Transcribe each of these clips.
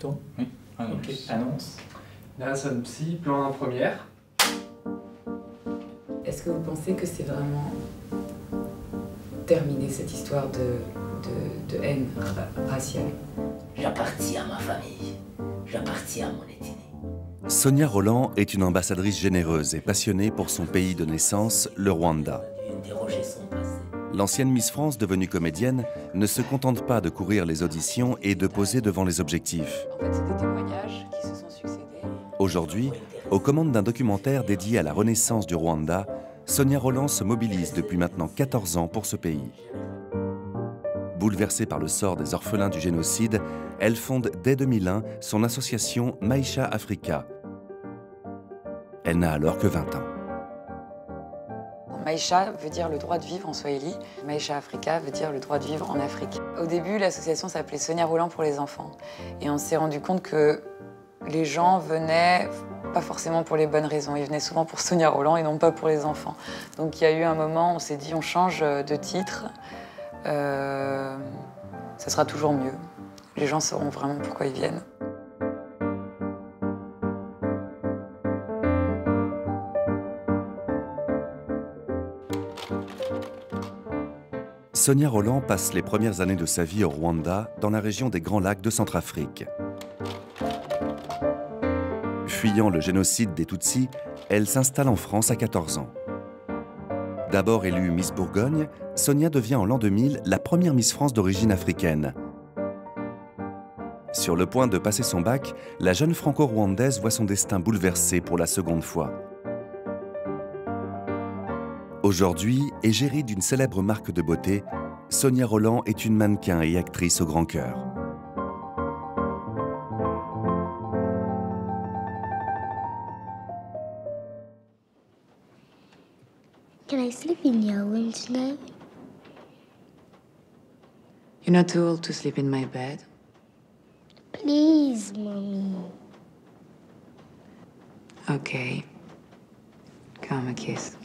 Toi? Oui, annonce. Ok, annonce. Nelson Psy, plan en première. Est-ce que vous pensez que c'est vraiment terminé cette histoire de haine raciale? J'appartiens à ma famille, j'appartiens à mon ethnie. Sonia Rolland est une ambassadrice généreuse et passionnée pour son pays de naissance, le Rwanda. L'ancienne Miss France, devenue comédienne, ne se contente pas de courir les auditions et de poser devant les objectifs. En fait, c'est des témoignages qui se sont succédés. Aujourd'hui, aux commandes d'un documentaire dédié à la renaissance du Rwanda, Sonia Rolland se mobilise depuis maintenant 14 ans pour ce pays. Bouleversée par le sort des orphelins du génocide, elle fonde dès 2001 son association Maisha Africa. Elle n'a alors que 20 ans. Maisha veut dire le droit de vivre en swahili. Maisha Africa veut dire le droit de vivre en Afrique. Au début, l'association s'appelait Sonia Rolland pour les enfants. Et on s'est rendu compte que les gens venaient pas forcément pour les bonnes raisons. Ils venaient souvent pour Sonia Rolland et non pas pour les enfants. Donc il y a eu un moment, on s'est dit on change de titre. Ça sera toujours mieux. Les gens sauront vraiment pourquoi ils viennent. Sonia Rolland passe les premières années de sa vie au Rwanda, dans la région des Grands Lacs de Centrafrique. Fuyant le génocide des Tutsis, elle s'installe en France à 14 ans. D'abord élue Miss Bourgogne, Sonia devient en l'an 2000 la première Miss France d'origine africaine. Sur le point de passer son bac, la jeune franco-rwandaise voit son destin bouleversé pour la seconde fois. Aujourd'hui, égérie d'une célèbre marque de beauté, Sonia Rolland est une mannequin et actrice au grand cœur. Can I sleep in your room tonight? You're not too old to sleep in my bed. Please, Mommy. Okay. Come, a kiss.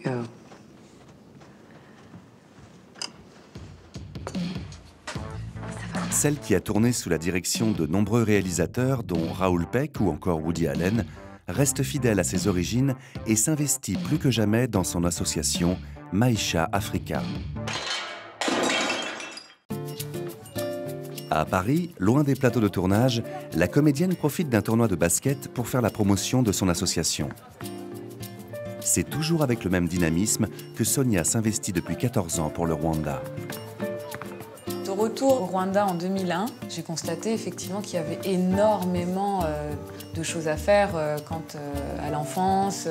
Go. Celle qui a tourné sous la direction de nombreux réalisateurs, dont Raoul Peck ou encore Woody Allen, reste fidèle à ses origines et s'investit plus que jamais dans son association Maisha Africa. À Paris, loin des plateaux de tournage, la comédienne profite d'un tournoi de basket pour faire la promotion de son association. C'est toujours avec le même dynamisme que Sonia s'investit depuis 14 ans pour le Rwanda. Au retour au Rwanda en 2001, j'ai constaté effectivement qu'il y avait énormément de choses à faire quant à l'enfance,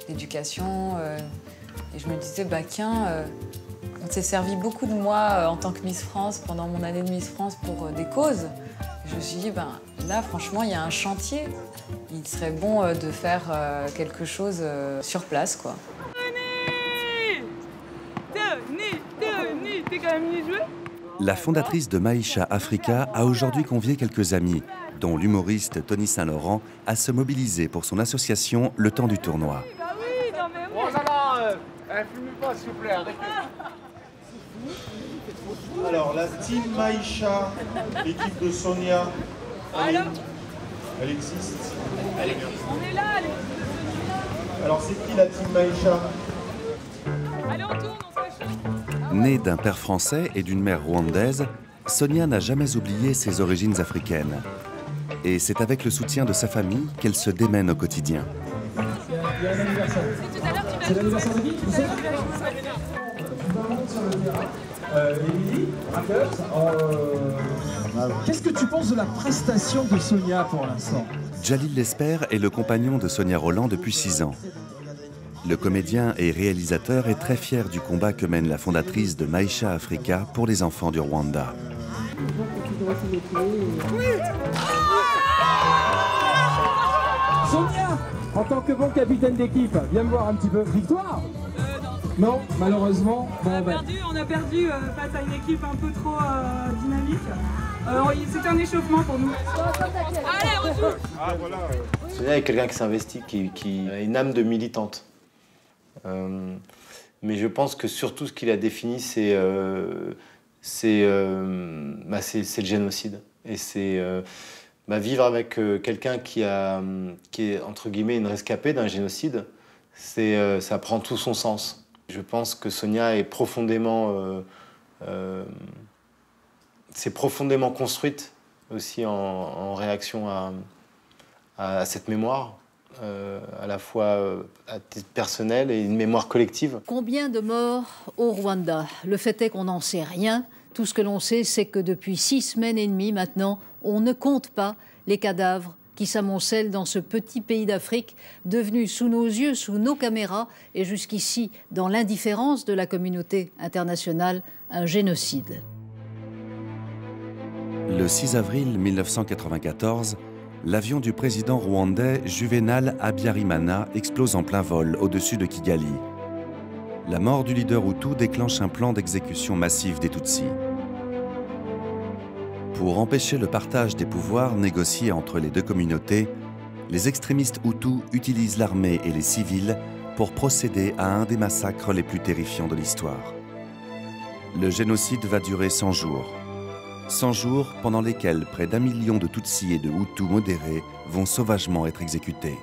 l'éducation. Et je me disais, bah tiens, on s'est servi beaucoup de moi en tant que Miss France pendant mon année de Miss France pour des causes. Et je me suis dit, ben, là franchement, il y a un chantier. Il serait bon de faire quelque chose sur place, quoi. T'es quand même venu jouer? La fondatrice de Maisha Africa a aujourd'hui convié quelques amis, dont l'humoriste Tony Saint-Laurent, à se mobiliser pour son association le temps du tournoi. Bah oui, non mais oui. Bon, ça va, filmez pas s'il vous plaît, arrêtez. Alors, la team Maisha, l'équipe de Sonia, elle existe. On est là, allez. Alors, c'est qui la team Maisha? Allez, on tourne, on se réchauffe. Née d'un père français et d'une mère rwandaise, Sonia n'a jamais oublié ses origines africaines. Et c'est avec le soutien de sa famille qu'elle se démène au quotidien. Il y a un anniversaire. C'est l'anniversaire de qui? Tu sais? Tu vas monter sur le terrain. Émilie, qu'est-ce que tu penses de la prestation de Sonia pour l'instant? Djalil Lesper est le compagnon de Sonia Rolland depuis 6 ans. Le comédien et réalisateur est très fier du combat que mène la fondatrice de Maisha Africa pour les enfants du Rwanda. Sonia, en tant que bon capitaine d'équipe, viens me voir un petit peu. Victoire? Non, malheureusement. On a perdu face à une équipe un peu trop dynamique. C'était un échauffement pour nous. Allez, on joue. Ah, voilà. Sonia est quelqu'un qui s'investit, qui a une âme de militante. Mais je pense que surtout ce qui la définit, c'est c'est le génocide. Et c'est vivre avec quelqu'un qui est, entre guillemets, une rescapée d'un génocide, ça prend tout son sens. Je pense que Sonia est profondément construite aussi en réaction à cette mémoire, à la fois à titre personnel et une mémoire collective. Combien de morts au Rwanda? Le fait est qu'on n'en sait rien. Tout ce que l'on sait, c'est que depuis 6 semaines et demie maintenant, on ne compte pas les cadavres qui s'amoncellent dans ce petit pays d'Afrique, devenu sous nos yeux, sous nos caméras, et jusqu'ici, dans l'indifférence de la communauté internationale, un génocide. Le 6 avril 1994, l'avion du président rwandais Juvenal Habyarimana explose en plein vol au-dessus de Kigali. La mort du leader Hutu déclenche un plan d'exécution massive des Tutsis. Pour empêcher le partage des pouvoirs négociés entre les deux communautés, les extrémistes Hutus utilisent l'armée et les civils pour procéder à un des massacres les plus terrifiants de l'histoire. Le génocide va durer 100 jours. 100 jours pendant lesquels près d'1 million de Tutsis et de Hutus modérés vont sauvagement être exécutés.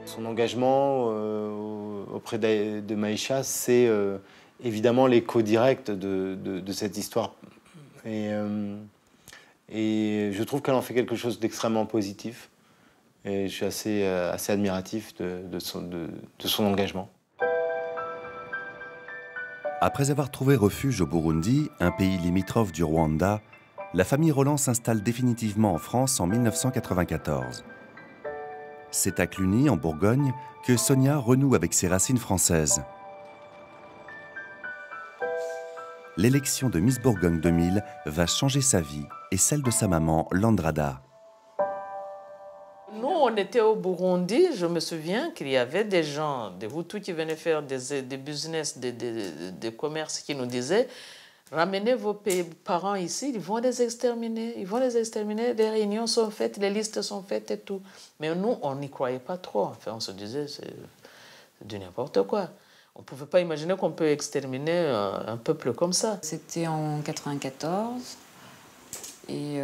Son engagement auprès de Maïcha, c'est évidemment l'écho direct de cette histoire. Et je trouve qu'elle en fait quelque chose d'extrêmement positif. Et je suis assez admiratif de son engagement. Après avoir trouvé refuge au Burundi, un pays limitrophe du Rwanda, la famille Roland s'installe définitivement en France en 1994. C'est à Cluny, en Bourgogne, que Sonia renoue avec ses racines françaises. L'élection de Miss Bourgogne 2000 va changer sa vie et celle de sa maman, Landrada. Nous, on était au Burundi, je me souviens qu'il y avait des gens, des Hutus qui venaient faire des business, des commerces qui nous disaient « Ramenez vos parents ici, ils vont les exterminer, les réunions sont faites, les listes sont faites et tout. » Mais nous, on n'y croyait pas trop. Enfin, on se disait « c'est du n'importe quoi ». On ne pouvait pas imaginer qu'on peut exterminer un peuple comme ça. C'était en 94. Et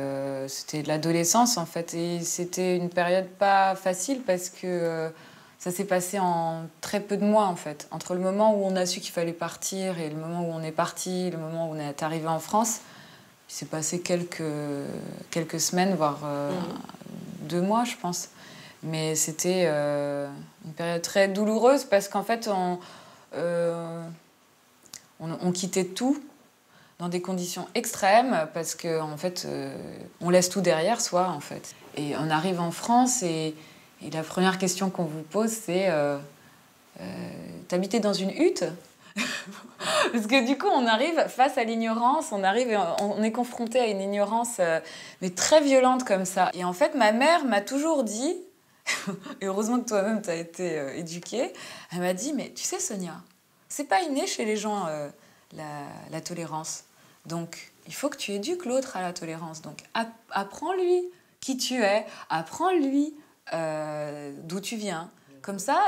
c'était de l'adolescence, en fait. Et c'était une période pas facile parce que ça s'est passé en très peu de mois, en fait. Entre le moment où on a su qu'il fallait partir et le moment où on est parti, le moment où on est arrivé en France, il s'est passé quelques semaines, voire 2 mois, je pense. Mais c'était une période très douloureuse parce qu'en fait, on quittait tout dans des conditions extrêmes parce qu'en fait, on laisse tout derrière soi, en fait. Et on arrive en France et la première question qu'on vous pose, c'est t'habitais dans une hutte? Parce que du coup, on arrive face à l'ignorance, on est confronté à une ignorance mais très violente comme ça. Et en fait, ma mère m'a toujours dit, et heureusement que toi-même, tu as été éduquée, elle m'a dit, mais tu sais, Sonia, c'est pas inné chez les gens la tolérance. Donc, il faut que tu éduques l'autre à la tolérance. Donc, apprends-lui qui tu es, apprends-lui d'où tu viens. Comme ça,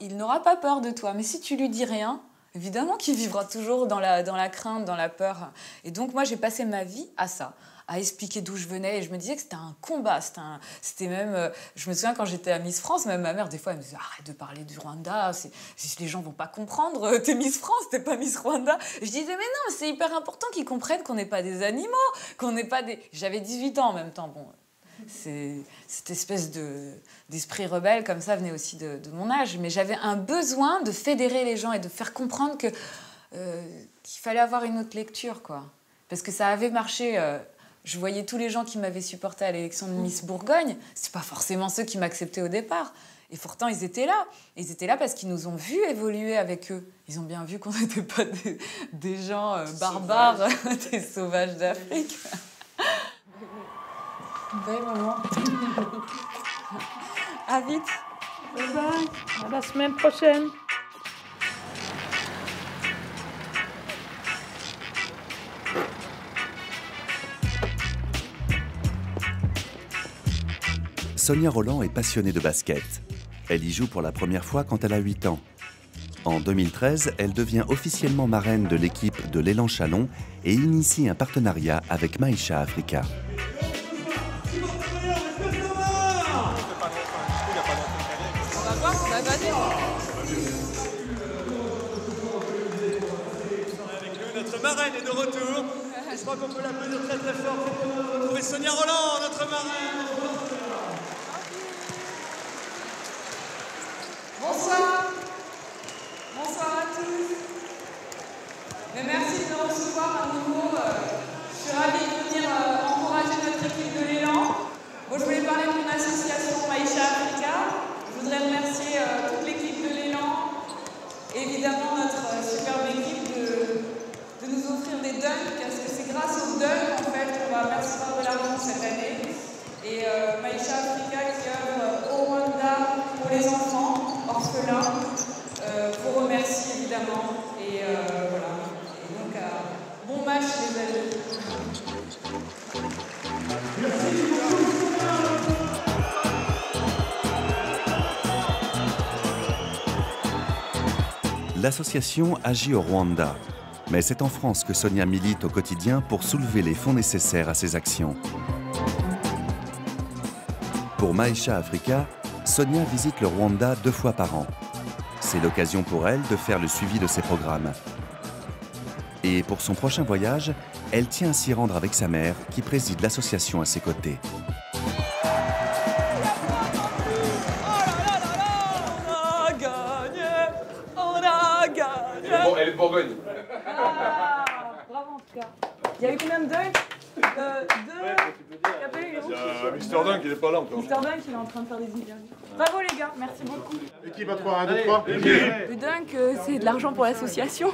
il n'aura pas peur de toi. Mais si tu lui dis rien, évidemment qu'il vivra toujours dans la crainte, dans la peur. Et donc, moi, j'ai passé ma vie à ça, à expliquer d'où je venais. Et je me disais que c'était un combat. C'était même... je me souviens, quand j'étais à Miss France, même ma mère, des fois, elle me disait « Arrête de parler du Rwanda, les gens vont pas comprendre. T'es Miss France, t'es pas Miss Rwanda. » Je disais « Mais non, c'est hyper important qu'ils comprennent qu'on n'est pas des animaux, qu'on n'est pas des... » J'avais 18 ans en même temps. Bon, cette espèce d'esprit rebelle comme ça venait aussi de mon âge. Mais j'avais un besoin de fédérer les gens et de faire comprendre qu'il fallait avoir une autre lecture, quoi. Parce que ça avait marché... je voyais tous les gens qui m'avaient supporté à l'élection de Miss Bourgogne. C'est pas forcément ceux qui m'acceptaient au départ. Et pourtant, ils étaient là. Ils étaient là parce qu'ils nous ont vus évoluer avec eux. Ils ont bien vu qu'on n'était pas des gens barbares, des sauvages d'Afrique. Bye, maman. À vite. Bye bye. À la semaine prochaine. Sonia Roland est passionnée de basket. Elle y joue pour la première fois quand elle a 8 ans. En 2013, elle devient officiellement marraine de l'équipe de l'élan Chalon et initie un partenariat avec Maïcha Africa. Notre marraine est de retour. Et je crois qu'on peut l'applaudir très très fort pour retrouver Sonia Rolland, notre marraine. Bonsoir. Bonsoir à tous. Mais merci de nous recevoir à nouveau. Je suis ravie de venir encourager notre équipe de l'élan. Moi, je voulais parler de mon association Maïcha Africa. Je voudrais remercier toute l'équipe de l'élan. Évidemment, notre superbe équipe de nous offrir des dunks, parce que c'est grâce aux dunks en fait qu'on va percevoir de l'argent cette année. Et Maïcha Africa qui œuvre au Rwanda pour les enfants orphelins, vous remercie évidemment. Et voilà. Et donc, bon match les amis. L'association agit au Rwanda, mais c'est en France que Sonia milite au quotidien pour soulever les fonds nécessaires à ses actions. Pour Maïcha Africa, Sonia visite le Rwanda 2 fois par an. C'est l'occasion pour elle de faire le suivi de ses programmes. Et pour son prochain voyage, elle tient à s'y rendre avec sa mère, qui préside l'association à ses côtés. Elle est de Bourgogne. Ah, bravo en tout cas. Il y a eu combien de dunks? Mister Dunk, il est pas là encore. Mister Dunk, il est en train de faire des interviews. Bravo les gars, merci beaucoup. Équipe à 3, 1, 2, 3. Le dunk, c'est de l'argent pour l'association.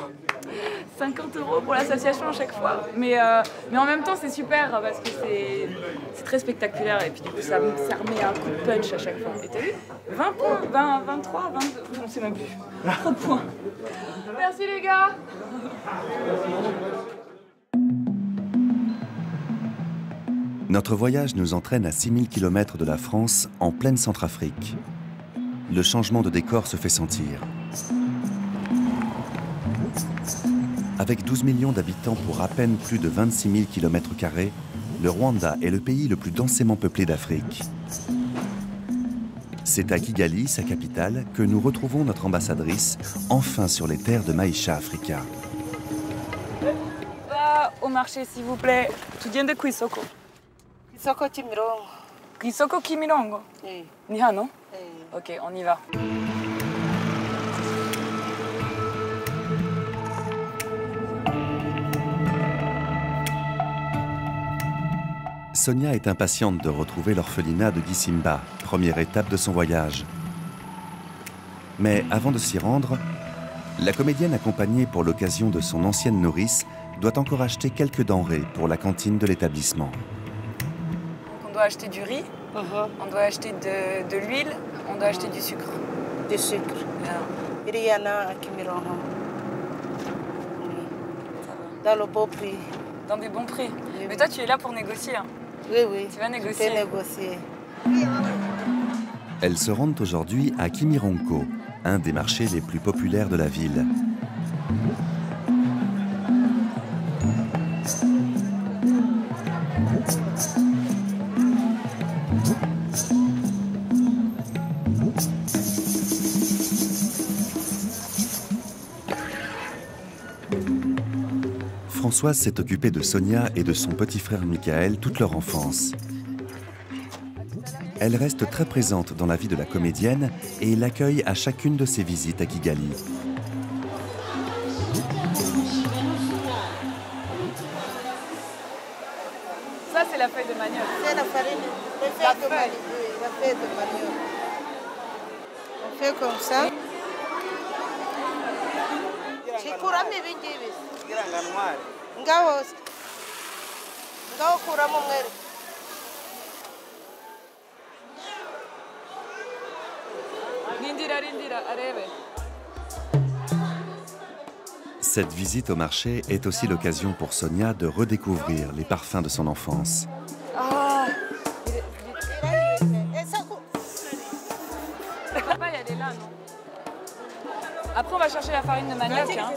50 € pour l'association à chaque fois. Mais en même temps, c'est super parce que c'est très spectaculaire et puis du coup, ça remet un coup de punch à chaque fois. Et t'as vu 20 points, 20, 23, 22, je ne sais même plus. Trop de points. Merci les gars. Notre voyage nous entraîne à 6000 km de la France, en pleine Centrafrique. Le changement de décor se fait sentir. Avec 12 millions d'habitants pour à peine plus de 26 000 km², le Rwanda est le pays le plus densément peuplé d'Afrique. C'est à Kigali, sa capitale, que nous retrouvons notre ambassadrice, enfin sur les terres de Maïcha Africa. Va au marché, s'il vous plaît. Tugende ku isoko. Isoko Kimirongo. Isoko Kimirongo? Ni hano? Ok, on y va. Sonia est impatiente de retrouver l'orphelinat de Gisimba, première étape de son voyage. Mais avant de s'y rendre, la comédienne accompagnée pour l'occasion de son ancienne nourrice doit encore acheter quelques denrées pour la cantine de l'établissement. On doit acheter du riz, on doit acheter de l'huile, on doit acheter du sucre. Du sucre. Il y en a à Kimirongo. Dans le beau prix. Dans des bons prix. Oui. Mais toi, tu es là pour négocier. Hein. Oui, oui. Tu vas négocier. Je vais négocier. Elles se rendent aujourd'hui à Kimirongo, un des marchés les plus populaires de la ville. Françoise s'est occupée de Sonia et de son petit frère Michael toute leur enfance. Elle reste très présente dans la vie de la comédienne et l'accueille à chacune de ses visites à Kigali. Ça, c'est la feuille de manioc. C'est la farine, la feuille de manioc. On fait comme ça. Cette visite au marché est aussi l'occasion pour Sonia de redécouvrir les parfums de son enfance. Ah. Papa, elle est là, non? Après, on va chercher la farine de manioc. Hein.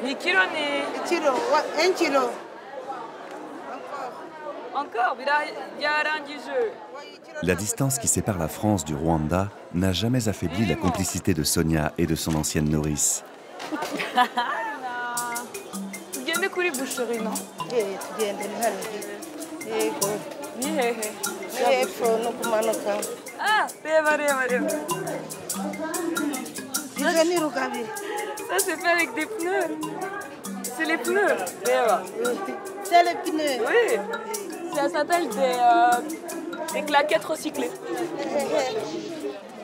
2 kilos, 1 kilo, 1 kilo. Encore, mais là, il y a rien du jeu. La distance qui sépare la France du Rwanda n'a jamais affaibli la complicité de Sonia et de son ancienne nourrice. Tugende kuri boucherie, non? Ah, reba. Ça, c'est fait avec des pneus. C'est les pneus. Reba. C'est les pneus. Oui. Ça s'appelle des claquettes recyclées.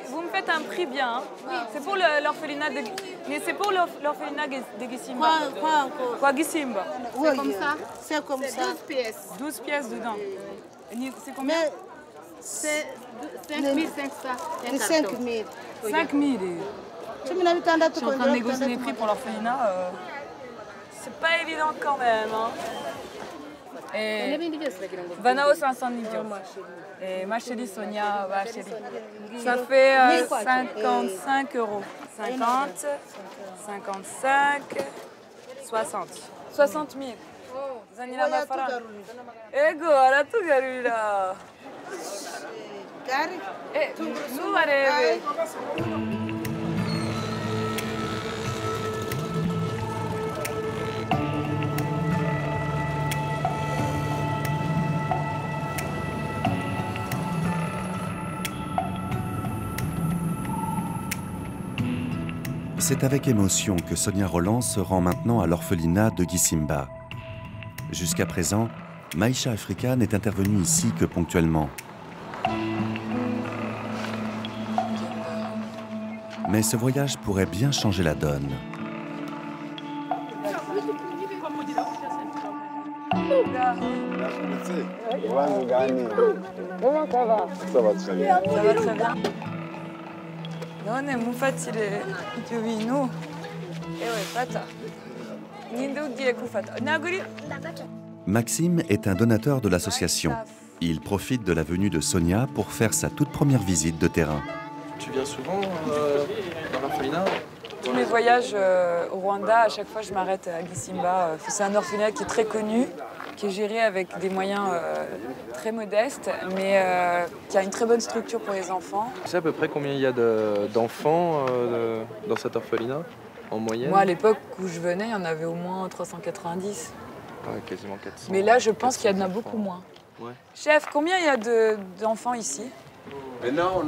Vous me faites un prix bien. Hein. C'est pour l'orphelinat de... Mais c'est pour l'orphelinat de Gisimba. Quoi, Gisimba? C'est comme ça? C'est comme ça. 12 pièces. 12 pièces dedans. C'est combien? C'est 5 500. 5 000. 5 000. Je suis en train de négocier les prix pour l'orphelinat. C'est pas évident quand même. Hein. Et Vanao 500 nigio. Et ma chérie Sonia, ma chérie. Ça fait 55 euros. 50, 55, 60. 60 000. Zanina Mafara. Ego, ara tu garula. Eh, nous arrêtons. C'est avec émotion que Sonia Rolland se rend maintenant à l'orphelinat de Gisimba. Jusqu'à présent, Maïcha Africa n'est intervenue ici que ponctuellement. Mais ce voyage pourrait bien changer la donne. Comment ça va? Ça va très bien. Ça va très bien. Non, mufatire icyubintu. Ewe fata. Ninde ugiye kufata? Naguri. Maxime est un donateur de l'association. Il profite de la venue de Sonia pour faire sa toute première visite de terrain. Tu viens souvent dans l'orphelinat? Tous mes voyages au Rwanda, à chaque fois je m'arrête à Gisimba. C'est un orphelinat qui est très connu, qui est géré avec des moyens très modestes, mais qui a une très bonne structure pour les enfants. Tu sais à peu près combien il y a d'enfants dans cet orphelinat, en moyenne? Moi, à l'époque où je venais, il y en avait au moins 390. Ouais, quasiment 400. Mais là, je pense qu'il y en a beaucoup moins. Ouais. Chef, combien il y a d'enfants ici? Maintenant,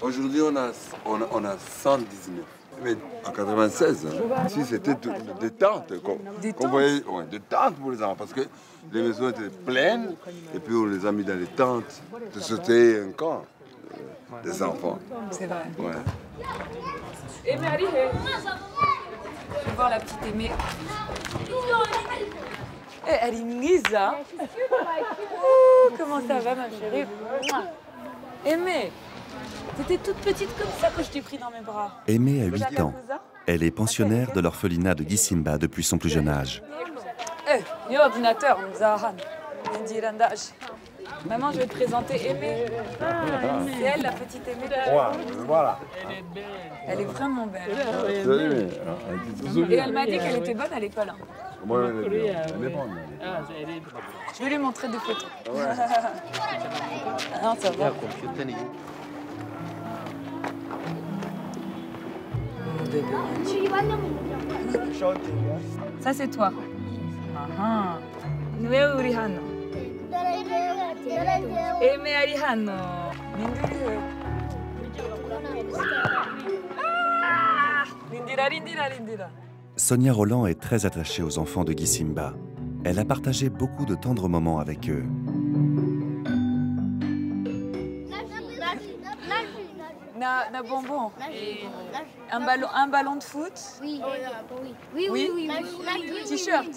aujourd'hui, on a 119. Mais en 96, si c'était des tentes, qu'on voyait, des tentes pour les enfants, parce que les maisons étaient pleines, et puis on les a mis dans les tentes. C'était un camp des enfants. C'est vrai. Ouais. Aimé, allez. Je vais voir la petite Aimée. Elle est mise, hein. Comment ça va, ma chérie? Aimée, t'étais toute petite comme ça quand je t'ai pris dans mes bras. Aimée a 8 ans. Elle est pensionnaire de l'orphelinat de Gisimba depuis son plus jeune âge. Eh, ordinateur, Zahan. Maman, je vais te présenter Aimée. C'est elle, la petite Aimée. Voilà. Elle est vraiment belle. Et elle m'a dit qu'elle était bonne à l'école. Oui, elle est bonne. Je vais lui montrer des photos. Non, ça va. Ça, c'est toi. Nous uri hano. Aimé ari hano. Rindira, rindira, rindira. Sonia Rolland est très attachée aux enfants de Gisimba. Elle a partagé beaucoup de tendres moments avec eux. Na bonbon. Un ballon de foot. Oui. Oui. T-shirt.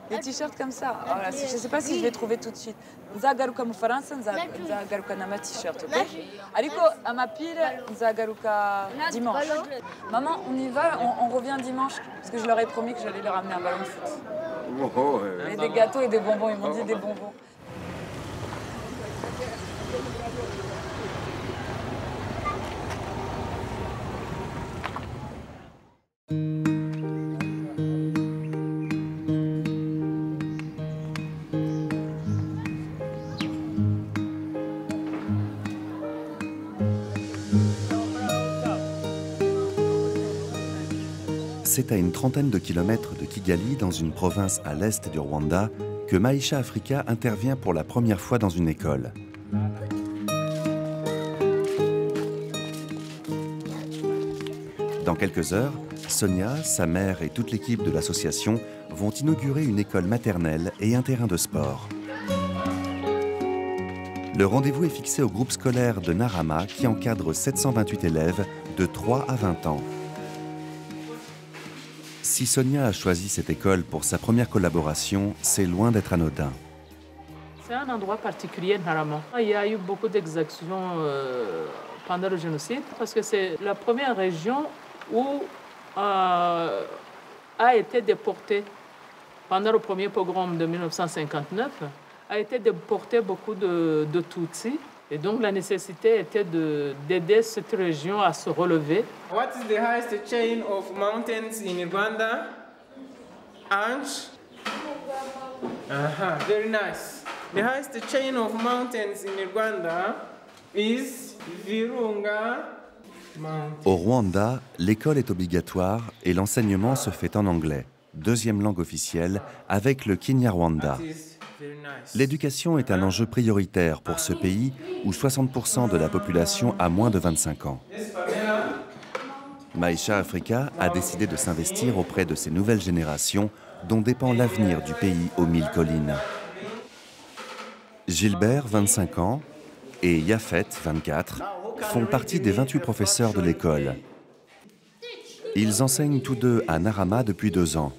Des t-shirts comme ça. Oh là, je ne sais pas si je vais trouver tout de suite. Nzagaruka mu Faransa, nzagaruka na ma t-shirt. Ok? Ariko amapira nzagaruka dimanche. Maman, on y va, on revient dimanche parce que je leur ai promis que j'allais leur amener un ballon de foot. Et des gâteaux et des bonbons. Ils m'ont dit des bonbons. c'est à une trentaine de kilomètres de Kigali, dans une province à l'est du Rwanda, que Maïcha Africa intervient pour la première fois dans une école. Dans quelques heures, Sonia, sa mère et toute l'équipe de l'association vont inaugurer une école maternelle et un terrain de sport. Le rendez-vous est fixé au groupe scolaire de Narama qui encadre 728 élèves de 3 à 20 ans. Si Sonia a choisi cette école pour sa première collaboration, c'est loin d'être anodin. C'est un endroit particulier, Narama. Il y a eu beaucoup d'exactions pendant le génocide parce que c'est la première région où a été déporté pendant le premier pogrom de 1959, a été déporté beaucoup de Tutsis. Et donc la nécessité était d'aider cette région à se relever. What is the highest chain of mountains in Rwanda? Ange? Very nice. The highest chain of mountains in Rwanda is Virunga Mountain. Au Rwanda, l'école est obligatoire et l'enseignement se fait en anglais, deuxième langue officielle, avec le Kinyarwanda. L'éducation est un enjeu prioritaire pour ce pays où 60% de la population a moins de 25 ans. Maïcha Africa a décidé de s'investir auprès de ces nouvelles générations dont dépend l'avenir du pays aux 1000 collines. Gilbert, 25 ans, et Yafet, 24, font partie des 28 professeurs de l'école. Ils enseignent tous deux à Narama depuis 2 ans.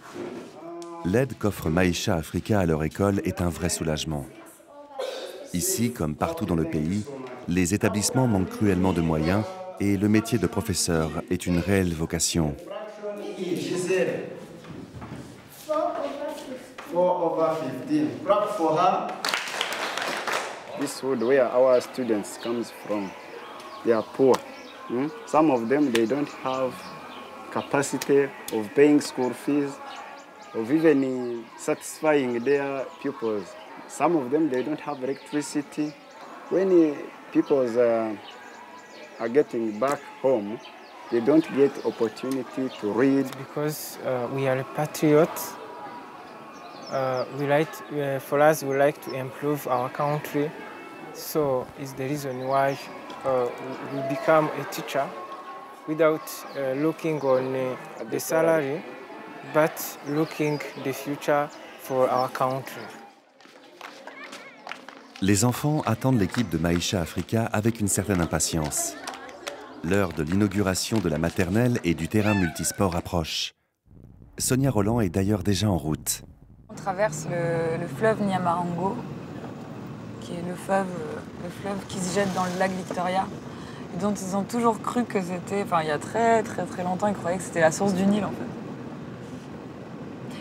L'aide qu'offre Maïcha Africa à leur école est un vrai soulagement. Ici, comme partout dans le pays, les établissements manquent cruellement de moyens et le métier de professeur est une réelle vocation. 4/15. Clap for her. This wood where our students comes from, they are poor. Some of them, they don't have capacity of paying school fees, of even satisfying their pupils. Some of them, they don't have electricity. When people are getting back home, they don't get opportunity to read. Because we are patriots, for us, we like to improve our country. So it's the reason why we become a teacher without looking on the salary, but looking the future for our country. Les enfants attendent l'équipe de Maïcha Africa avec une certaine impatience. L'heure de l'inauguration de la maternelle et du terrain multisport approche. Sonia Roland est d'ailleurs déjà en route. On traverse le fleuve Nyamarango, qui est le fleuve qui se jette dans le lac Victoria, et dont ils ont toujours cru que c'était, enfin il y a très longtemps, ils croyaient que c'était la source du Nil en fait.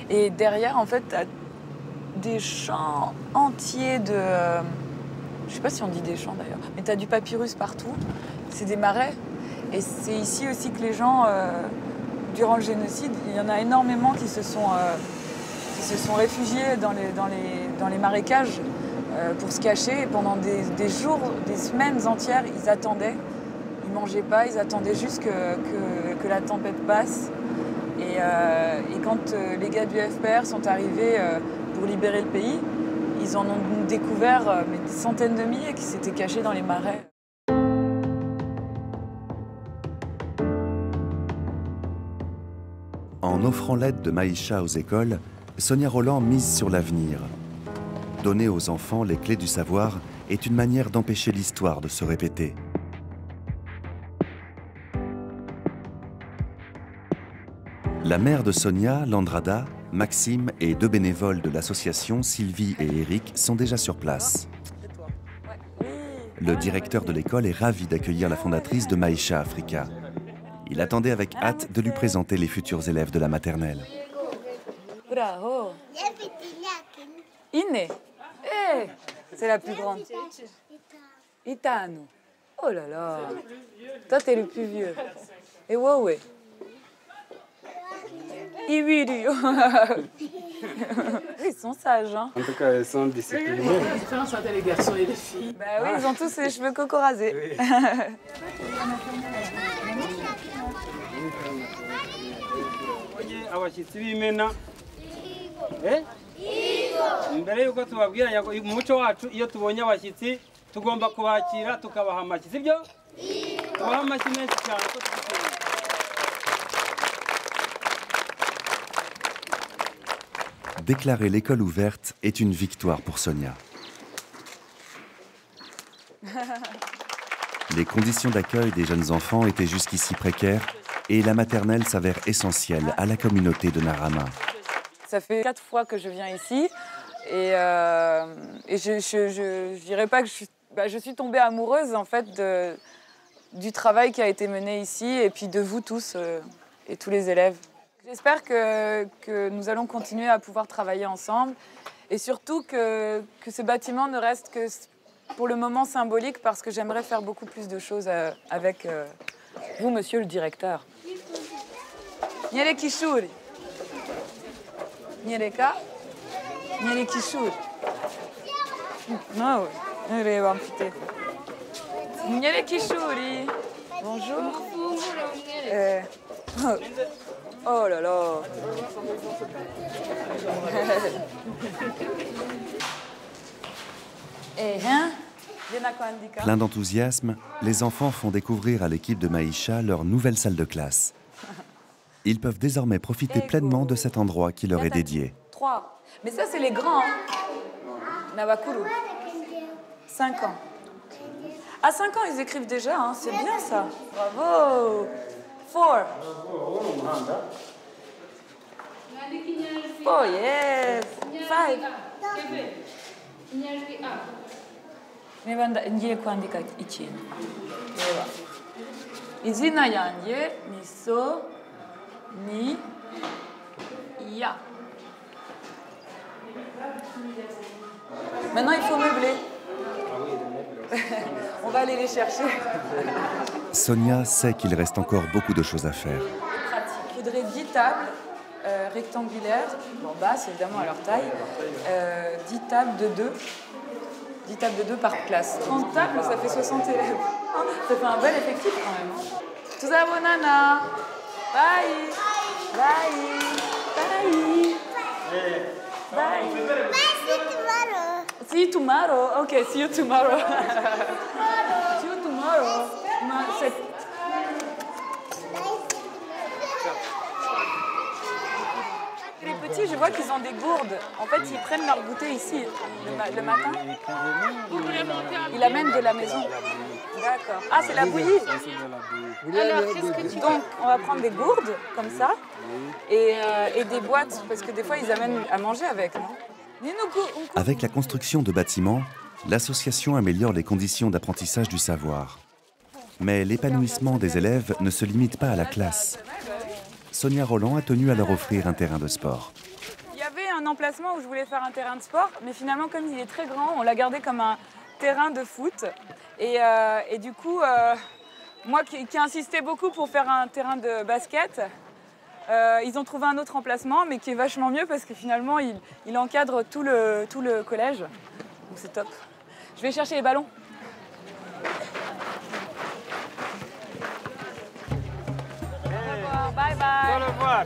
Et derrière, en fait, t'as des champs entiers de... je sais pas si on dit des champs d'ailleurs, mais t'as du papyrus partout, c'est des marais. Et c'est ici aussi que les gens, durant le génocide, il y en a énormément qui se sont réfugiés dans les marécages pour se cacher. Et pendant des jours, des semaines entières, ils attendaient. Ils ne mangeaient pas, ils attendaient juste que la tempête passe. Et quand les gars du FPR sont arrivés pour libérer le pays, ils en ont découvert des centaines de milliers qui s'étaient cachés dans les marais. En offrant l'aide de Maïcha aux écoles, Sonia Roland mise sur l'avenir. Donner aux enfants les clés du savoir est une manière d'empêcher l'histoire de se répéter. La mère de Sonia, Landrada, Maxime et 2 bénévoles de l'association, Sylvie et Eric, sont déjà sur place. Le directeur de l'école est ravi d'accueillir la fondatrice de Maïcha Africa. Il attendait avec hâte de lui présenter les futurs élèves de la maternelle. Bravo. Ine. Eh, c'est la plus grande. Itano. Oh là là. Toi, t'es le plus vieux. Et ouais. Ils sont sages, hein. En tout cas, ils sont disciplinés. La différence entre les garçons et les filles. Bah oui, ils ont tous les cheveux coco rasés. Oui. abashyitsi b'imena mbere y'uko tubabwira mu muco wacu iyo tubonye abashyitsi tugomba kubakira tukabaha amashyi sibyo tubaha amashyi menshi cyane ko tubikora. Déclarer l'école ouverte est une victoire pour Sonia. Les conditions d'accueil des jeunes enfants étaient jusqu'ici précaires et la maternelle s'avère essentielle à la communauté de Narama. Ça fait 4 fois que je viens ici et je dirais pas que je suis tombée amoureuse en fait du travail qui a été mené ici et puis de vous tous et tous les élèves. J'espère que nous allons continuer à pouvoir travailler ensemble et surtout que ce bâtiment ne reste que pour le moment symbolique parce que j'aimerais faire beaucoup plus de choses avec vous, monsieur le directeur. Nyere Kishuri. Nyereka. Nyere Kishuri. Non, reba mfite. Nyere Kishuri. Bonjour. Oh là là. Plein d'enthousiasme, les enfants font découvrir à l'équipe de Maïcha leur nouvelle salle de classe. Ils peuvent désormais profiter pleinement de cet endroit qui leur est dédié. 3. Mais ça, c'est les grands. Nabakuru. 5 ans. À 5 ans, ils écrivent déjà. Hein. C'est bien ça. Bravo. 4. Oh, yes. 5. Ngiye kwandika ikintu. Reba. Izina yanjye ni So ni Ya. Maintenant, il faut meubler. On va aller les chercher. Sonia sait qu'il reste encore beaucoup de choses à faire. Il faudrait 10 tables rectangulaires, bon, basses évidemment à leur taille, 10 tables de 2. 10 tables de 2 par classe. 30 tables, ça fait 60 élèves. Ça fait un bel effectif quand même. Tout ça, bonana. Bye. Bye. Bye. Bye. See you tomorrow. Okay, see you tomorrow. See you tomorrow. Les petits, je vois qu'ils ont des gourdes. En fait, ils prennent leur goûter ici le matin. Ils l'amènent de la maison. D'accord. Ah, c'est la bouillie. Alors, qu'est-ce que tu... Donc, on va prendre des gourdes, comme ça, et des boîtes, parce que des fois, ils amènent à manger avec, non? Avec la construction de bâtiments, l'association améliore les conditions d'apprentissage du savoir. Mais l'épanouissement des élèves ne se limite pas à la classe. Sonia Roland a tenu à leur offrir un terrain de sport. Il y avait un emplacement où je voulais faire un terrain de sport, mais finalement, comme il est très grand, on l'a gardé comme un terrain de foot. Et du coup, moi qui insistais beaucoup pour faire un terrain de basket, ils ont trouvé un autre emplacement, mais qui est vachement mieux parce que finalement, il encadre tout le collège. Donc c'est top. Je vais chercher les ballons. Bye bye. Au revoir.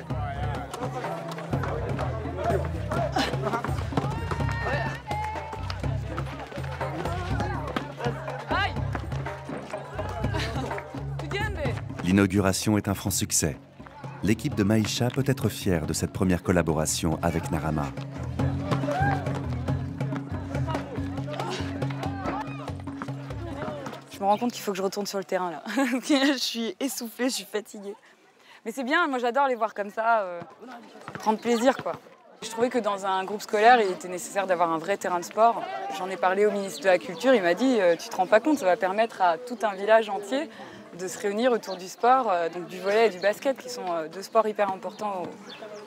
L'inauguration est un franc succès. L'équipe de Maïcha peut être fière de cette première collaboration avec Narama. Je me rends compte qu'il faut que je retourne sur le terrain là. Je suis essoufflée, je suis fatiguée. Mais c'est bien, moi j'adore les voir comme ça, prendre plaisir quoi. Je trouvais que dans un groupe scolaire, il était nécessaire d'avoir un vrai terrain de sport. J'en ai parlé au ministre de la Culture, il m'a dit tu te rends pas compte, ça va permettre à tout un village entier de se réunir autour du sport, donc du volley et du basket, qui sont deux sports hyper importants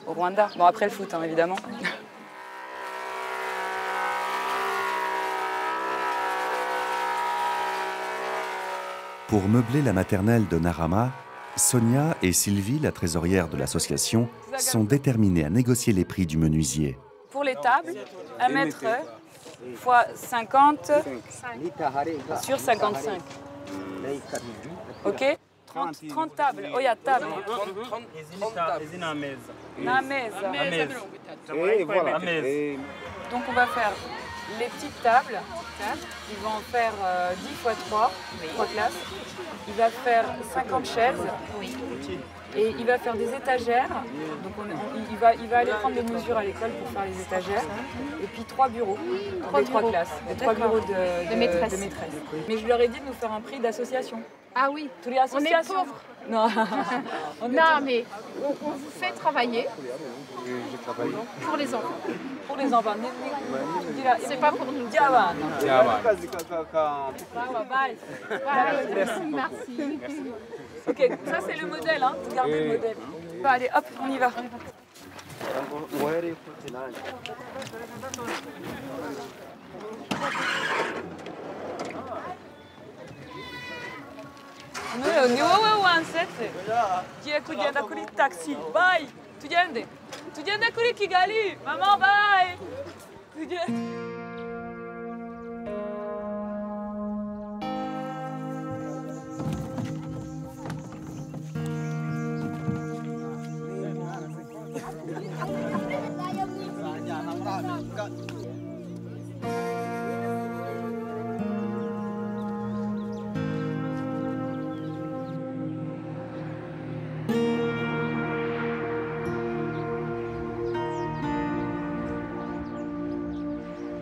au Rwanda. Bon, après le foot, hein, évidemment. Pour meubler la maternelle de Narama, Sonia et Sylvie, la trésorière de l'association, sont déterminées à négocier les prix du menuisier. Pour les tables, 1 mètre fois 50 sur 55. Ok, 30 tables. Oh, il y a table. 30 Et voilà. Donc on va faire les petites tables. Ils vont en faire 10 x 3 classes. Il va faire 50 chaises. Et il va faire des étagères. Donc il va aller prendre les mesures à l'école pour faire les étagères. Et puis 3 bureaux, 3 classes, 3 bureaux de maîtresses. Mais je leur ai dit de nous faire un prix d'association. Ah oui, tous les associations. On est pauvres. Non, mais on vous fait travailler pour les enfants. Pour les enfants. C'est pas pour nous. Merci. Ok, ça c'est le modèle, hein. Regardez le modèle. Bon, allez, hop, on y va. Ni wewe wansetse giye kugenda kuri taxi bye tugende kuri Kigali maman bye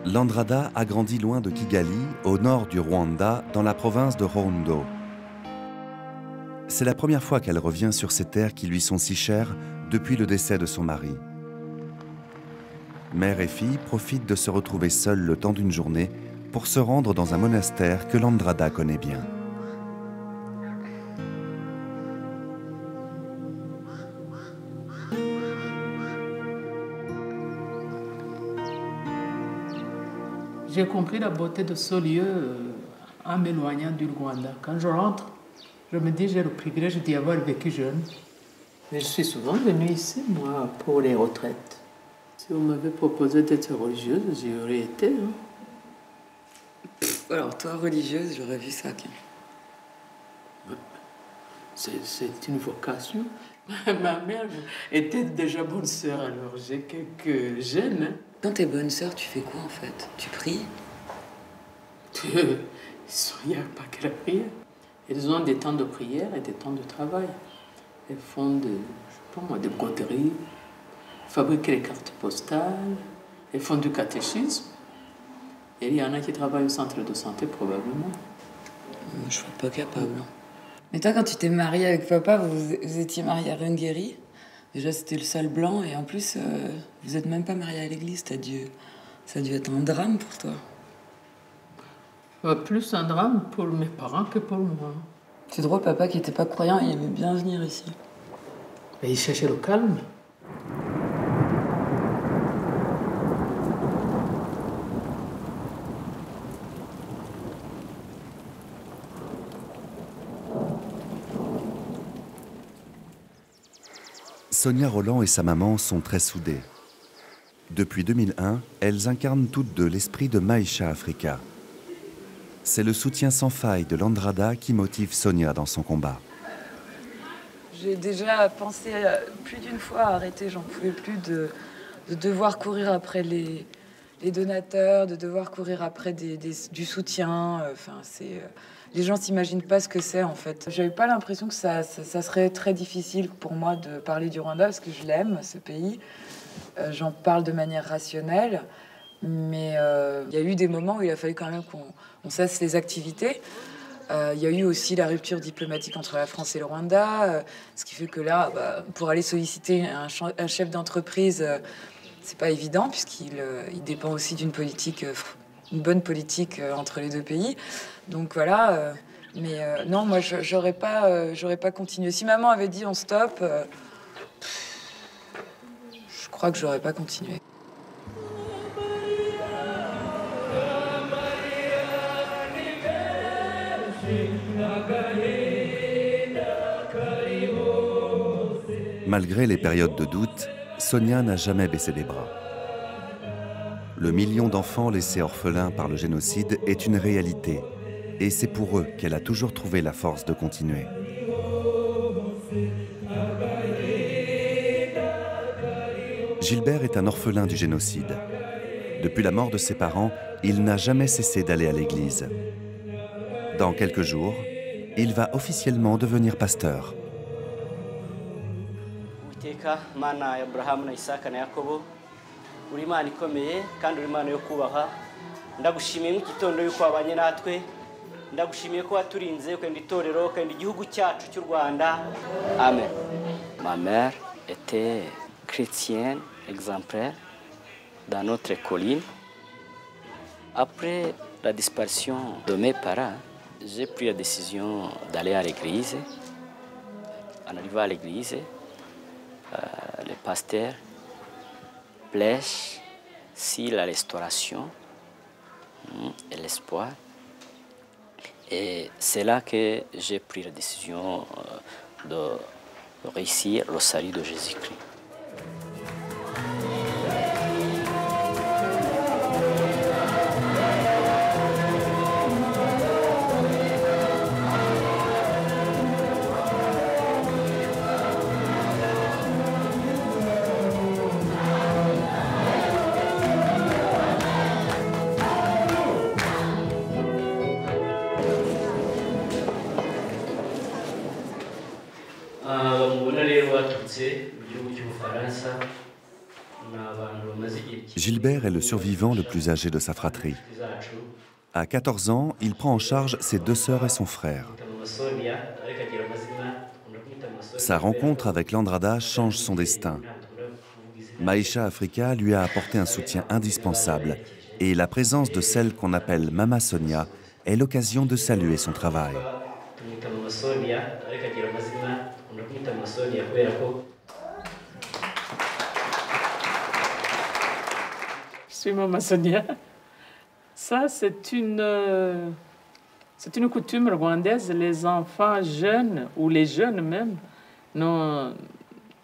Landrada a grandi loin de Kigali, au nord du Rwanda, dans la province de Rundo. C'est la première fois qu'elle revient sur ces terres qui lui sont si chères depuis le décès de son mari. Mère et fille profitent de se retrouver seules le temps d'une journée pour se rendre dans un monastère que Landrada connaît bien. J'ai compris la beauté de ce lieu en m'éloignant du Rwanda. Quand je rentre, je me dis j'ai le privilège d'y avoir vécu jeune. Mais je suis souvent venue ici, moi, pour les retraites. Si on m'avait proposé d'être religieuse, j'y aurais été. Hein. Alors toi, religieuse, j'aurais vu ça. C'est une vocation. Ma mère était déjà bonne sœur, alors j'ai quelques gènes. Hein. Quand t'es bonne sœur, tu fais quoi en fait? Tu pries? Il n'y a pas que la prière. Elles ont des temps de prière et des temps de travail. Elles font des broderies, fabriquent les cartes postales, elles font du catéchisme. Et il y en a qui travaillent au centre de santé probablement. Je ne suis pas capable. Mais toi, quand tu t'es mariée avec papa, vous étiez mariée à Rungeri. Déjà, c'était le seul blanc, et en plus, vous n'êtes même pas mariés à l'église. Ça a dû être un drame pour toi. Plus un drame pour mes parents que pour moi. C'est drôle, papa qui n'était pas croyant, il aimait bien venir ici. Mais il cherchait le calme. Sonia Rolland et sa maman sont très soudées. Depuis 2001, elles incarnent toutes deux l'esprit de Maisha Africa. C'est le soutien sans faille de Landrada qui motive Sonia dans son combat. J'ai déjà pensé plus d'une fois à arrêter, j'en pouvais plus de devoir courir après les donateurs, de devoir courir après du soutien. Enfin, les gens s'imaginent pas ce que c'est en fait. J'avais pas l'impression que ça serait très difficile pour moi de parler du Rwanda parce que je l'aime, ce pays. J'en parle de manière rationnelle, mais il y a eu des moments où il a fallu quand même qu'on cesse les activités. Il y a eu aussi la rupture diplomatique entre la France et le Rwanda, ce qui fait que là, pour aller solliciter un chef d'entreprise, c'est pas évident puisqu'il dépend aussi d'une politique, une bonne politique entre les deux pays. Donc voilà. Mais non, moi, j'aurais pas continué. Si maman avait dit on stoppe, je crois que j'aurais pas continué. Malgré les périodes de doute, Sonia n'a jamais baissé les bras. Le million d'enfants laissés orphelins par le génocide est une réalité, et c'est pour eux qu'elle a toujours trouvé la force de continuer. Gilbert est un orphelin du génocide. Depuis la mort de ses parents, il n'a jamais cessé d'aller à l'église. Dans quelques jours, il va officiellement devenir pasteur. Amen. Ma mère était chrétienne exemplaire dans notre colline. Après la disparition de mes parents, j'ai pris la décision d'aller à l'église. En arrivant à l'église, le pasteur prêche sur la restauration et l'espoir. Et c'est là que j'ai pris la décision de réussir le salut de Jésus-Christ. Gilbert est le survivant le plus âgé de sa fratrie. À 14 ans, il prend en charge ses 2 sœurs et son frère. Sa rencontre avec l'Andrada change son destin. Maïcha Africa lui a apporté un soutien indispensable et la présence de celle qu'on appelle Mama Sonia est l'occasion de saluer son travail. Je suis Mama Sonia. Ça, c'est une coutume rwandaise. Les enfants jeunes, ou les jeunes même,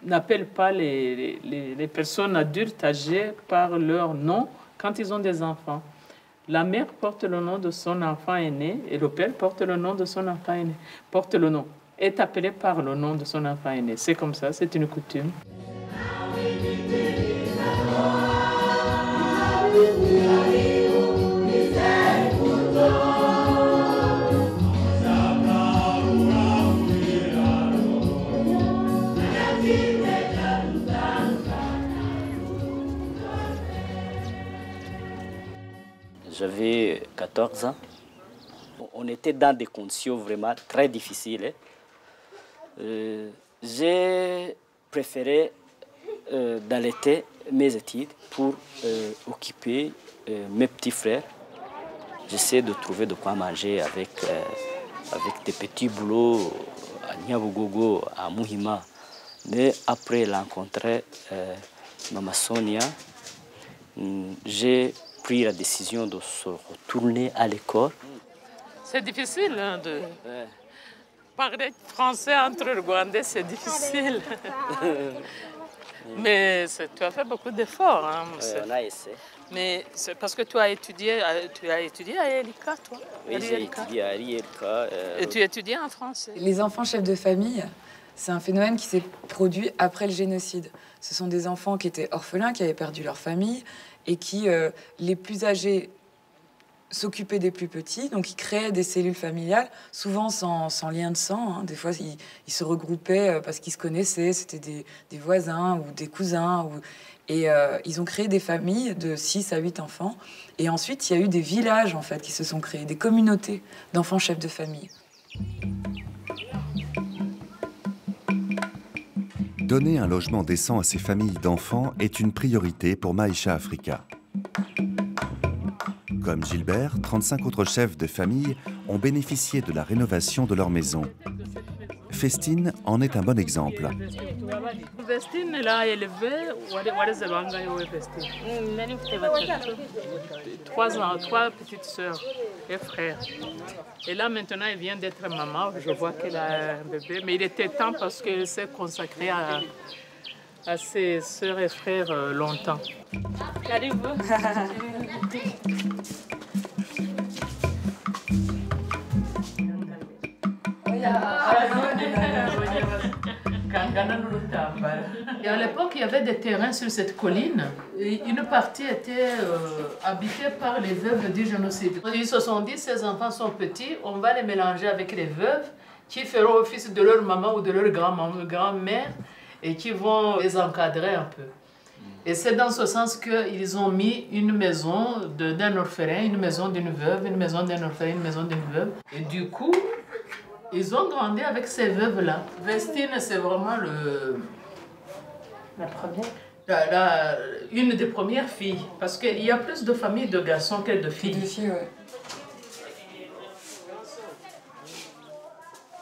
n'appellent pas les personnes adultes âgées par leur nom quand ils ont des enfants. La mère porte le nom de son enfant aîné et le père porte le nom de son enfant aîné. Porte le nom, est appelé par le nom de son enfant aîné. C'est comme ça, c'est une coutume. J'avais 14 ans. On était dans des conditions vraiment très difficiles. J'ai préféré d'allaiter mes études pour occuper mes petits frères. J'essaie de trouver de quoi manger avec des petits boulots à Nyabugogo, à Muhima. Mais après rencontrer Mama Sonia, j'ai pris la décision de se retourner à l'école. C'est difficile de parler français entre Rwandais, c'est difficile. Mais tu as fait beaucoup d'efforts. Hein. On a essayé. Mais c'est parce que tu as étudié à Elika, toi? Oui, j'ai étudié à Elika. Et tu étudies en français? Les enfants chefs de famille, c'est un phénomène qui s'est produit après le génocide. Ce sont des enfants qui étaient orphelins, qui avaient perdu leur famille, et qui, les plus âgés, s'occupaient des plus petits. Donc, ils créaient des cellules familiales, souvent sans lien de sang. Hein. Des fois, ils se regroupaient parce qu'ils se connaissaient. C'était des voisins ou des cousins. Et ils ont créé des familles de 6 à 8 enfants. Et ensuite, il y a eu des villages, en fait, qui se sont créés, des communautés d'enfants chefs de famille. Donner un logement décent à ces familles d'enfants est une priorité pour Maïcha Africa. Comme Gilbert, 35 autres chefs de famille ont bénéficié de la rénovation de leur maison. Festine en est un bon exemple. Festine, elle a élevé... Trois petites sœurs et frères. Et là, maintenant, elle vient d'être maman. Je vois qu'elle a un bébé. Mais il était temps parce qu'elle s'est consacrée à ses sœurs et frères longtemps. Et à l'époque, il y avait des terrains sur cette colline. Et une partie était habitée par les veuves du génocide. Ils se sont dit, ces enfants sont petits, on va les mélanger avec les veuves qui feront office de leur maman ou de leur grand-mère et qui vont les encadrer un peu. Et c'est dans ce sens qu'ils ont mis une maison d'un orphelin, une maison d'une veuve, une maison d'un orphelin, une maison d'une veuve. Et du coup, ils ont grandi avec ces veuves-là. Vestine, c'est vraiment la première. Une des premières filles. Parce qu'il y a plus de familles de garçons que de filles. Ouais.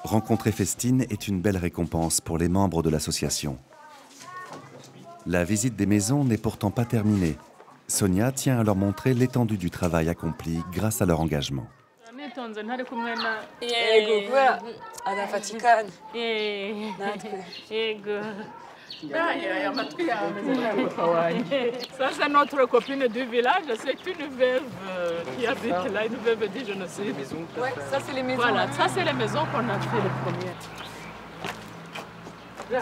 Rencontrer Festine est une belle récompense pour les membres de l'association. La visite des maisons n'est pourtant pas terminée. Sonia tient à leur montrer l'étendue du travail accompli grâce à leur engagement. Ça, c'est notre copine du village, c'est une veuve qui habite là, une veuve du génocide. Ouais, ça, c'est les maisons. Voilà, ça, c'est les maisons qu'on a fait les premières. Là.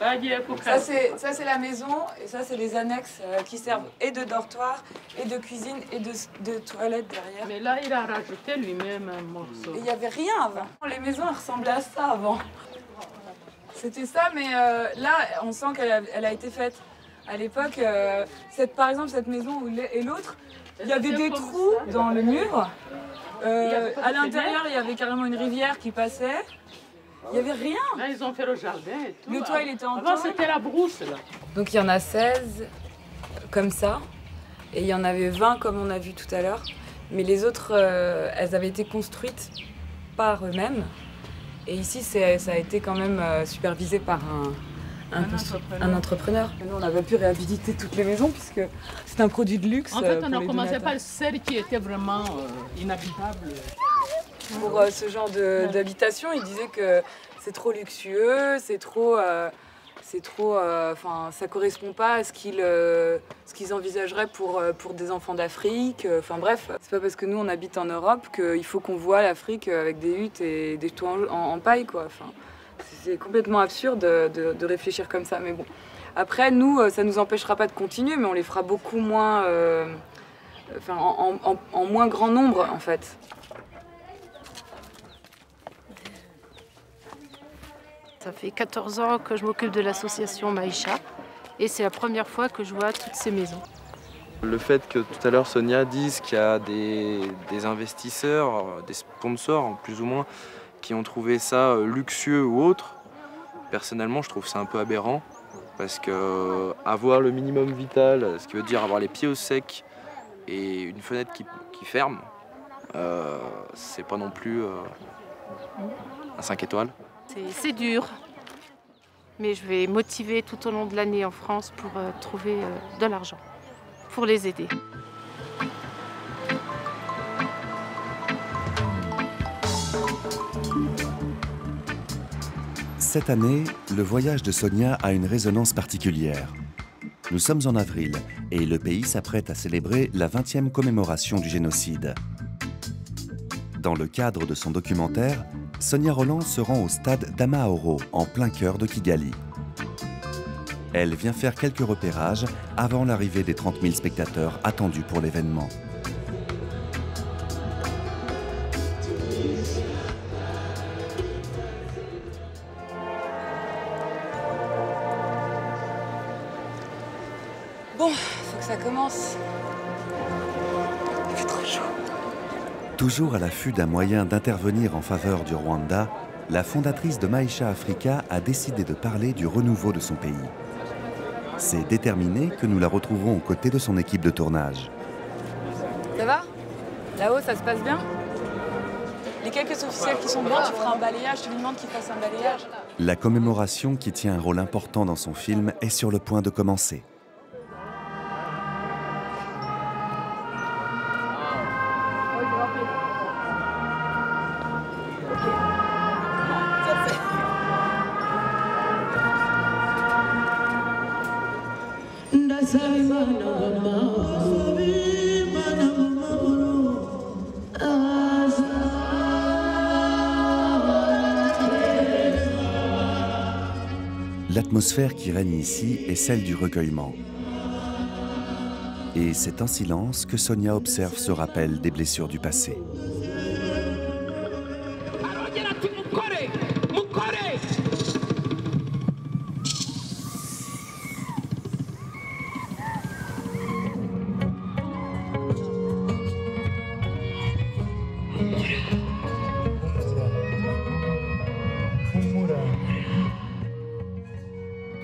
Ça c'est la maison et ça c'est les annexes qui servent et de dortoir et de cuisine et de toilette derrière. Mais là il a rajouté lui-même un morceau. Il n'y avait rien avant. Les maisons ressemblaient à ça avant. C'était ça mais là on sent qu'elle a été faite. À l'époque, par exemple cette maison et l'autre, il y avait des trous dans le mur. À l'intérieur il y avait carrément une rivière qui passait. Il n'y avait rien. Là, ils ont fait le jardin et tout. Le toit, il était en Avant, c'était la brousse, là. Donc, il y en a 16 comme ça. Et il y en avait 20 comme on a vu tout à l'heure. Mais les autres, elles avaient été construites par eux-mêmes. Et ici, ça a été quand même supervisé par un entrepreneur. Nous, on n'avait pu réhabiliter toutes les maisons puisque c'est un produit de luxe. En fait, on a commencé par celle qui était vraiment inhabitable. Pour ce genre d'habitation, ils disaient que c'est trop luxueux, enfin, ça correspond pas à ce qu'ils envisageraient pour des enfants d'Afrique. Enfin bref, c'est pas parce que nous on habite en Europe qu'il faut qu'on voit l'Afrique avec des huttes et des toits en paille, quoi. Enfin, c'est complètement absurde de réfléchir comme ça, mais bon. Après, nous, ça nous empêchera pas de continuer, mais on les fera beaucoup moins, enfin, en moins grand nombre, en fait. Ça fait 14 ans que je m'occupe de l'association Maïcha et c'est la première fois que je vois toutes ces maisons. Le fait que tout à l'heure Sonia dise qu'il y a des investisseurs, des sponsors plus ou moins, qui ont trouvé ça luxueux ou autre, personnellement je trouve ça un peu aberrant parce que avoir le minimum vital, ce qui veut dire avoir les pieds au sec et une fenêtre qui ferme, c'est pas non plus un 5 étoiles. C'est dur, mais je vais motiver tout au long de l'année en France pour trouver de l'argent, pour les aider. Cette année, le voyage de Sonia a une résonance particulière. Nous sommes en avril et le pays s'apprête à célébrer la 20e commémoration du génocide. Dans le cadre de son documentaire, Sonia Rolland se rend au stade d'Amahoro, en plein cœur de Kigali. Elle vient faire quelques repérages avant l'arrivée des 30 000 spectateurs attendus pour l'événement. Bon, faut que ça commence. Il fait trop chaud. Toujours à l'affût d'un moyen d'intervenir en faveur du Rwanda, la fondatrice de Maïcha Africa a décidé de parler du renouveau de son pays. C'est déterminé que nous la retrouverons aux côtés de son équipe de tournage. Ça va? Là-haut, ça se passe bien? Les quelques officiels qui sont blancs, tu feras un balayage, tu lui demandes qu'il fasse un balayage. La commémoration qui tient un rôle important dans son film est sur le point de commencer. L'atmosphère qui règne ici est celle du recueillement. Et c'est en silence que Sonia observe ce rappel des blessures du passé.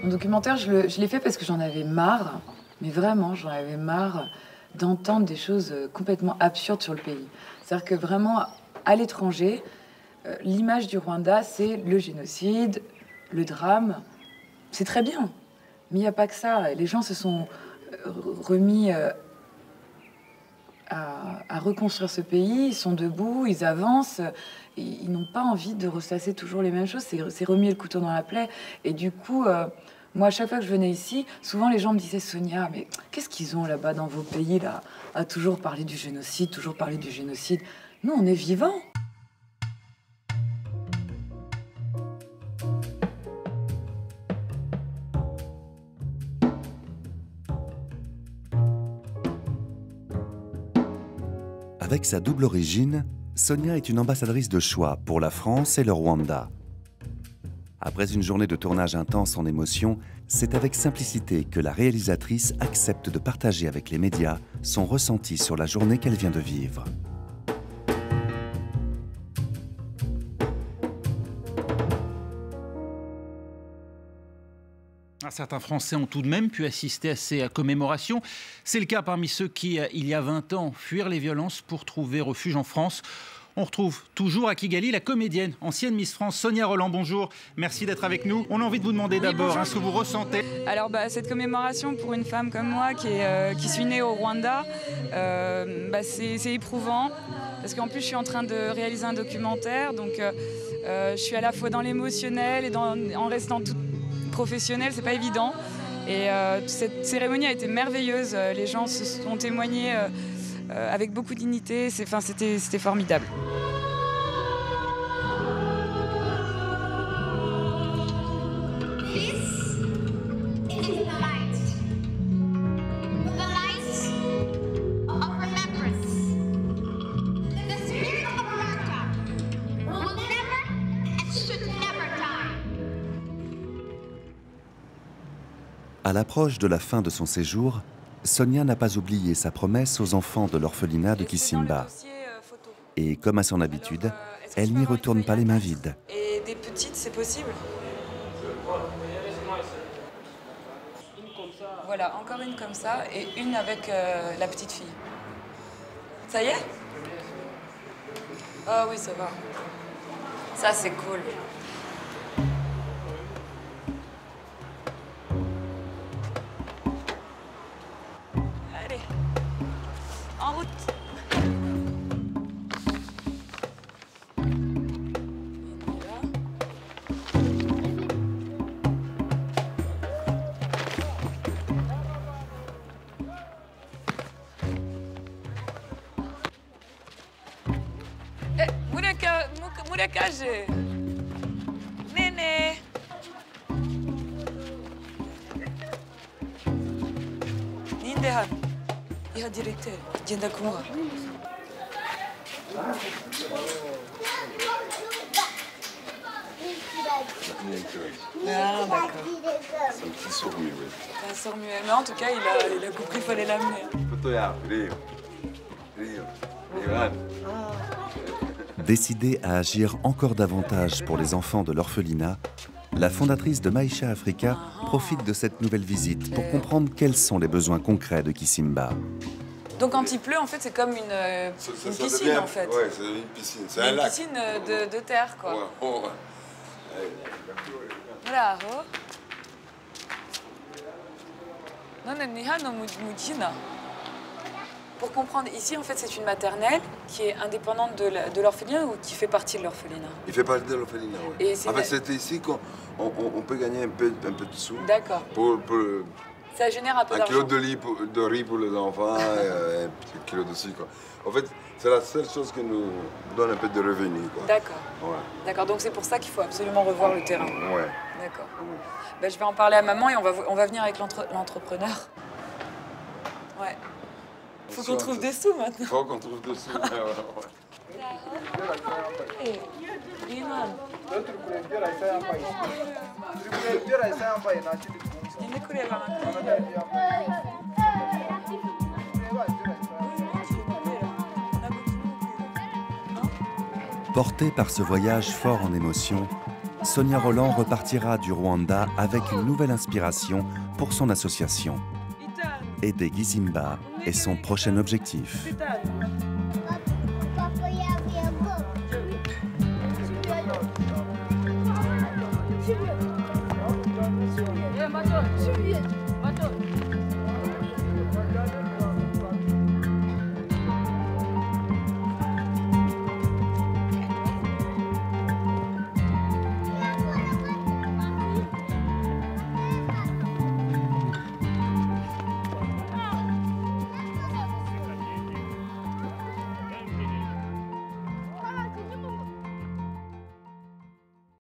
Mon documentaire, je l'ai fait parce que j'en avais marre, mais vraiment, j'en avais marre d'entendre des choses complètement absurdes sur le pays. C'est-à-dire que vraiment, à l'étranger, l'image du Rwanda, c'est le génocide, le drame. C'est très bien, mais il n'y a pas que ça. Les gens se sont remis à reconstruire ce pays, ils sont debout, ils avancent. Ils n'ont pas envie de ressasser toujours les mêmes choses, c'est remis le couteau dans la plaie. Et du coup, moi, à chaque fois que je venais ici, souvent les gens me disaient « Sonia, mais qu'est-ce qu'ils ont là-bas dans vos pays, là, à toujours parler du génocide, toujours parler du génocide ?» Nous, on est vivants. Avec sa double origine, Sonia est une ambassadrice de choix pour la France et le Rwanda. Après une journée de tournage intense en émotions, c'est avec simplicité que la réalisatrice accepte de partager avec les médias son ressenti sur la journée qu'elle vient de vivre. Certains Français ont tout de même pu assister à ces commémorations. C'est le cas parmi ceux qui, il y a 20 ans, fuirent les violences pour trouver refuge en France. On retrouve toujours à Kigali la comédienne, ancienne Miss France, Sonia Rolland. Bonjour, merci d'être avec nous. On a envie de vous demander d'abord ce que vous ressentez. Alors cette commémoration pour une femme comme moi qui suis née au Rwanda, c'est éprouvant. Parce qu'en plus je suis en train de réaliser un documentaire, donc je suis à la fois dans l'émotionnel et en restant toute professionnelle, c'est pas évident. Et cette cérémonie a été merveilleuse, les gens se sont témoignés avec beaucoup de dignité, c'était formidable. À l'approche de la fin de son séjour, Sonia n'a pas oublié sa promesse aux enfants de l'orphelinat de Kisimba. Et comme à son habitude, elle n'y retourne pas les mains vides. Et des petites, c'est possible? Voilà, encore une comme ça et une avec la petite fille. Ça y est? Ah oui, ça va. Ça, c'est cool. Allez, en route. Murekaje. Nene. Ninde han? Iha directeur. Genda kumuha. Ah, d'accord. C'est un petit sourd-muet, oui. C'est un sourd-muet. Mais en tout cas, il a compris qu'il fallait l'amener. Décidée à agir encore davantage pour les enfants de l'orphelinat, la fondatrice de Maïcha Africa profite de cette nouvelle visite pour comprendre quels sont les besoins concrets de Kisimba. Donc quand il pleut, en fait, c'est comme une piscine, devient, en fait. Ouais, c'est une piscine. C'est un lac. Une piscine de terre, quoi. Ouais, oh, ouais. Voilà. Non, non, ni hano mujina. Pour comprendre, ici, en fait, c'est une maternelle qui est indépendante de l'orphelinat ou qui fait partie de l'orphelinat? Il fait partie de l'orphelinat, oui. En fait, c'est ici qu'on peut gagner un peu de sous. D'accord. Ça génère un peu d'argent. Un kilo de riz pour les enfants et un petit kilo de sucre. En fait, c'est la seule chose qui nous donne un peu de revenus. D'accord. Ouais. D'accord, donc c'est pour ça qu'il faut absolument revoir le terrain. Ouais. D'accord. Ben, je vais en parler à maman et on va venir avec l'entrepreneur. Ouais. Faut qu'on trouve des sous maintenant. Faut qu'on trouve des sous. Portée par ce voyage fort en émotion, Sonia Rolland repartira du Rwanda avec une nouvelle inspiration pour son association. Aider Gizimba est son prochain objectif.